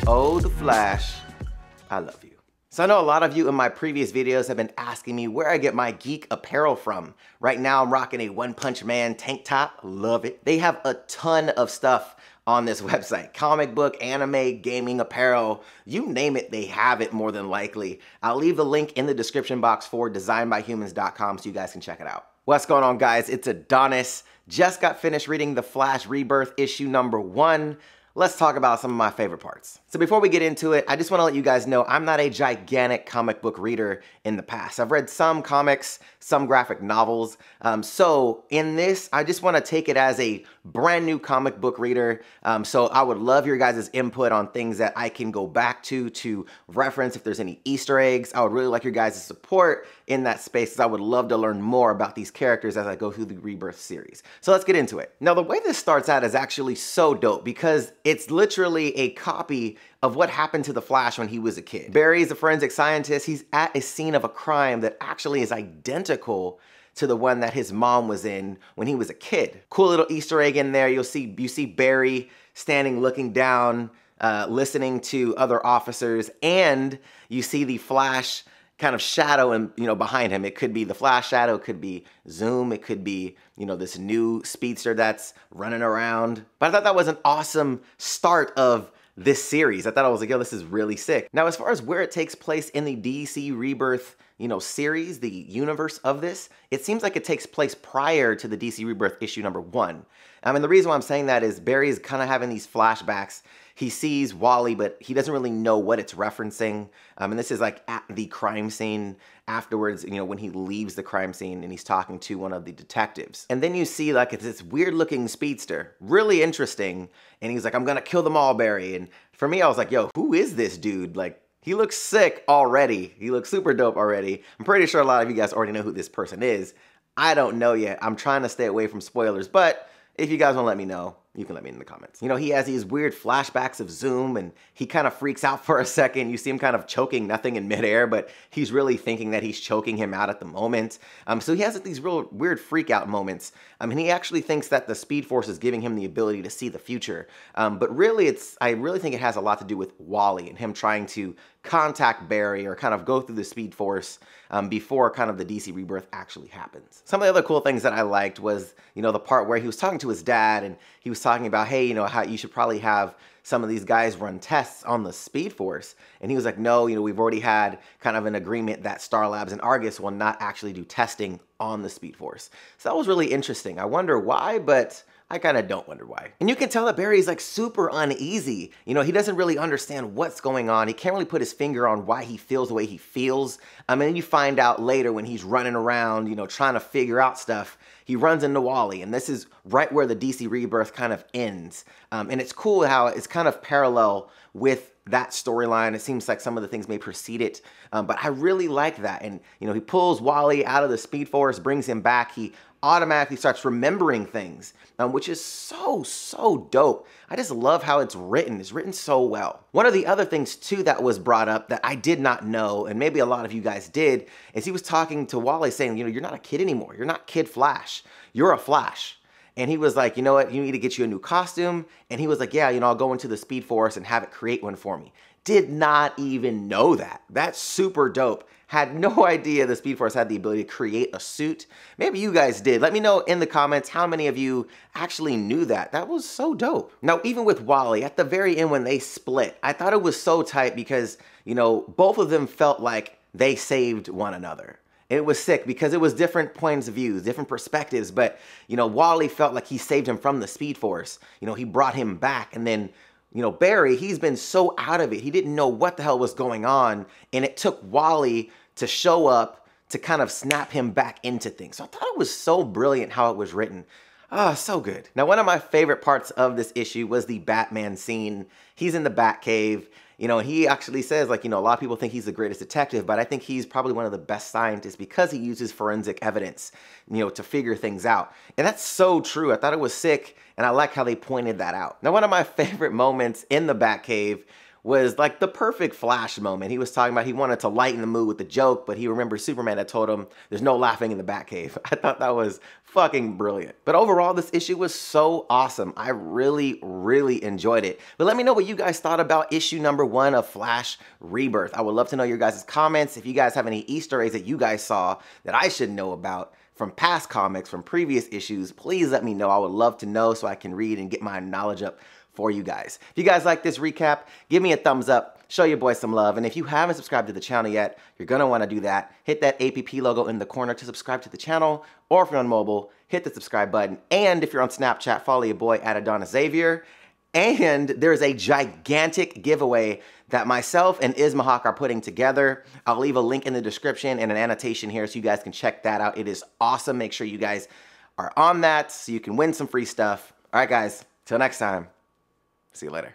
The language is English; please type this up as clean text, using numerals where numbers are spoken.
Oh, the Flash, I love you. So I know a lot of you in my previous videos have been asking me where I get my geek apparel from. Right now I'm rocking a One Punch Man tank top, love it. They have a ton of stuff on this website. Comic book, anime, gaming, apparel, you name it, they have it more than likely. I'll leave the link in the description box for designedbyhumans.com so you guys can check it out. What's going on, guys? It's Adonis. Just got finished reading The Flash Rebirth issue #1. Let's talk about some of my favorite parts. So before we get into it, I just want to let you guys know I'm not a gigantic comic book reader in the past. I've read some comics, some graphic novels. So in this, I just want to take it as a brand new comic book reader. So I would love your guys' input on things that I can go back to reference if there's any Easter eggs. I would really like your guys' support in that space because I would love to learn more about these characters as I go through the Rebirth series. So let's get into it. Now, the way this starts out is actually so dope because it's literally a copy of what happened to the Flash when he was a kid. Barry is a forensic scientist. He's at a scene of a crime that actually is identical to the one that his mom was in when he was a kid. Cool little Easter egg in there. You see Barry standing looking down, listening to other officers, and you see the Flash kind of shadow and behind him. It could be the Flash shadow, it could be Zoom, it could be this new speedster that's running around. But I thought that was an awesome start of this series. I thought I was like, yo, this is really sick. Now, as far as where it takes place in the DC Rebirth series, the universe of this, it seems like it takes place prior to the DC Rebirth issue #1. And the reason why I'm saying that is Barry's kind of having these flashbacks. He sees Wally, but he doesn't really know what it's referencing. And this is like at the crime scene afterwards, when he leaves the crime scene and he's talking to one of the detectives. And then you see like it's this weird looking speedster, really interesting. And he's like, I'm gonna kill them all, Barry. And for me, I was like, yo, who is this dude? Like, he looks sick already. He looks super dope already. I'm pretty sure a lot of you guys already know who this person is. I don't know yet. I'm trying to stay away from spoilers, but if you guys want to let me know, you can let me in the comments. He has these weird flashbacks of Zoom and he kind of freaks out for a second. You see him kind of choking nothing in midair, but he's really thinking that he's choking him out at the moment. So he has these real weird freak out moments. And he actually thinks that the Speed Force is giving him the ability to see the future. But really, I really think it has a lot to do with Wally and him trying to contact Barry or kind of go through the Speed Force before kind of the DC Rebirth actually happens. Some of the other cool things that I liked was, the part where he was talking to his dad and he was talking about, hey, how you should probably have some of these guys run tests on the Speed Force. And he was like, no, we've already had kind of an agreement that Star Labs and Argus will not actually do testing on the Speed Force. So that was really interesting. I wonder why, but I kind of don't wonder why. And you can tell that Barry's like super uneasy. He doesn't really understand what's going on. He can't really put his finger on why he feels the way he feels. And then you find out later when he's running around, trying to figure out stuff, he runs into Wally. And this is right where the DC Rebirth kind of ends. And it's cool how it's kind of parallel with that storyline. It seems like some of the things may precede it, but I really like that. And, he pulls Wally out of the Speed Force, brings him back. He automatically starts remembering things, which is so dope. I just love how it's written. It's written so well. One of the other things too that was brought up that I did not know, and maybe a lot of you guys did, is he was talking to Wally saying, you're not a kid anymore. You're not Kid Flash. You're a Flash. And he was like, you know what, you need to get you a new costume. And he was like, yeah, I'll go into the Speed Force and have it create one for me. Did not even know that. That's super dope. Had no idea the Speed Force had the ability to create a suit. Maybe you guys did. Let me know in the comments how many of you actually knew that. That was so dope. Now, even with Wally, at the very end when they split, I thought it was so tight because, both of them felt like they saved one another. It was sick because it was different points of view, different perspectives, but, Wally felt like he saved him from the Speed Force. He brought him back, and then, Barry, he's been so out of it. He didn't know what the hell was going on, and it took Wally to show up to kind of snap him back into things. So I thought it was so brilliant how it was written. Ah, so good. Now, one of my favorite parts of this issue was the Batman scene. He's in the Batcave. He actually says, like, a lot of people think he's the greatest detective, but I think he's probably one of the best scientists because he uses forensic evidence, to figure things out. And that's so true. I thought it was sick, and I like how they pointed that out. Now, one of my favorite moments in the Batcave was like the perfect Flash moment. He was talking about he wanted to lighten the mood with the joke, but he remembered Superman had told him there's no laughing in the Batcave. I thought that was fucking brilliant. But overall, this issue was so awesome. I really, really enjoyed it. But let me know what you guys thought about issue number 1 of Flash Rebirth. I would love to know your guys' comments. If you guys have any Easter eggs that you guys saw that I should know about from past comics, from previous issues, please let me know. I would love to know so I can read and get my knowledge up for you guys. If you guys like this recap, give me a thumbs up, show your boy some love, and if you haven't subscribed to the channel yet, you're gonna wanna do that. Hit that APP logo in the corner to subscribe to the channel, or if you're on mobile, hit the subscribe button, and if you're on Snapchat, follow your boy at Adonis Xavier. And there's a gigantic giveaway that myself and Ismahawk are putting together. I'll leave a link in the description and an annotation here so you guys can check that out. It is awesome. Make sure you guys are on that so you can win some free stuff. All right, guys, till next time. See you later.